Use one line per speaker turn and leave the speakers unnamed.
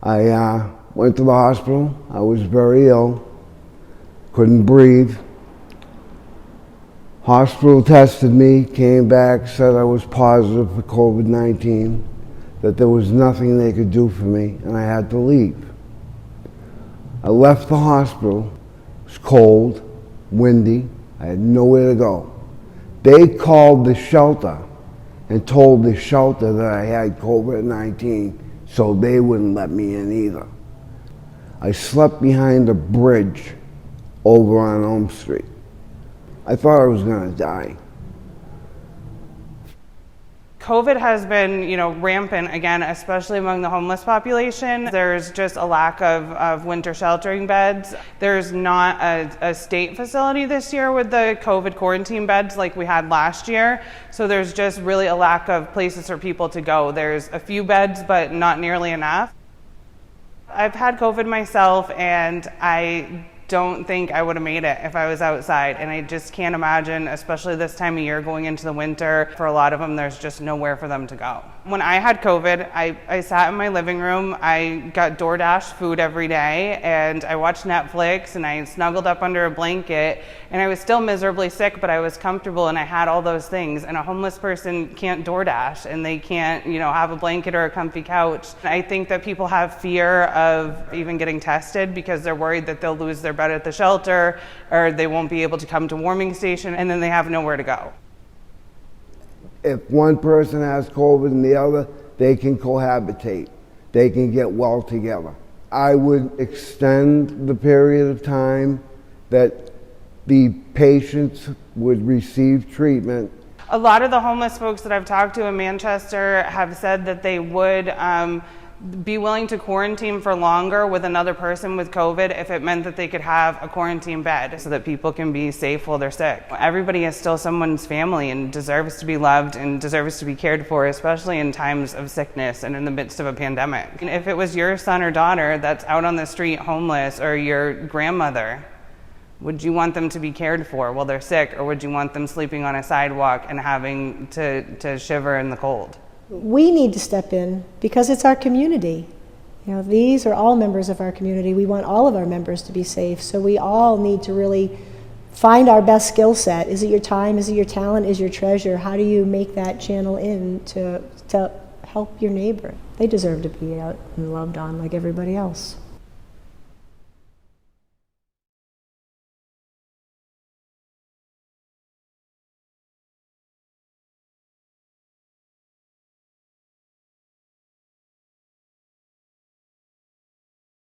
I went to the hospital. I was very ill, couldn't breathe. Hospital tested me, came back, said I was positive for COVID-19, that there was nothing they could do for me, and I had to leave. I left the hospital. It was cold, windy. I had nowhere to go. They called the shelter and told the shelter that I had COVID-19, so they wouldn't let me in either. I slept behind a bridge over on Elm Street. I thought I was gonna die.
COVID has been, rampant again, especially among the homeless population. There's just a lack of winter sheltering beds. There's not a state facility this year with the COVID quarantine beds like we had last year. So there's just really a lack of places for people to go. There's a few beds, but not nearly enough. I've had COVID myself, and I don't think I would have made it if I was outside. And I just can't imagine, especially this time of year going into the winter, for a lot of them, there's just nowhere for them to go. When I had COVID, I sat in my living room, I got DoorDash food every day, and I watched Netflix, and I snuggled up under a blanket, and I was still miserably sick, but I was comfortable, and I had all those things. And a homeless person can't DoorDash, and they can't, have a blanket or a comfy couch. I think that people have fear of even getting tested because they're worried that they'll lose their bed at the shelter, or they won't be able to come to warming station, and then they have nowhere to go.
If one person has COVID and the other, they can cohabitate. They can get well together. I would extend the period of time that the patients would receive treatment.
A lot of the homeless folks that I've talked to in Manchester have said that they would be willing to quarantine for longer with another person with COVID if it meant that they could have a quarantine bed so that people can be safe while they're sick. Everybody is still someone's family and deserves to be loved and deserves to be cared for, especially in times of sickness and in the midst of a pandemic. And if it was your son or daughter that's out on the street homeless, or your grandmother, would you want them to be cared for while they're sick, or would you want them sleeping on a sidewalk and having to shiver in the cold?
We need to step in because it's our community. These are all members of our community. We want all of our members to be safe. So we all need to really find our best skill set. Is it your time? Is it your talent? Is your treasure? How do you make that channel in to help your neighbor? They deserve to be out and loved on like everybody else.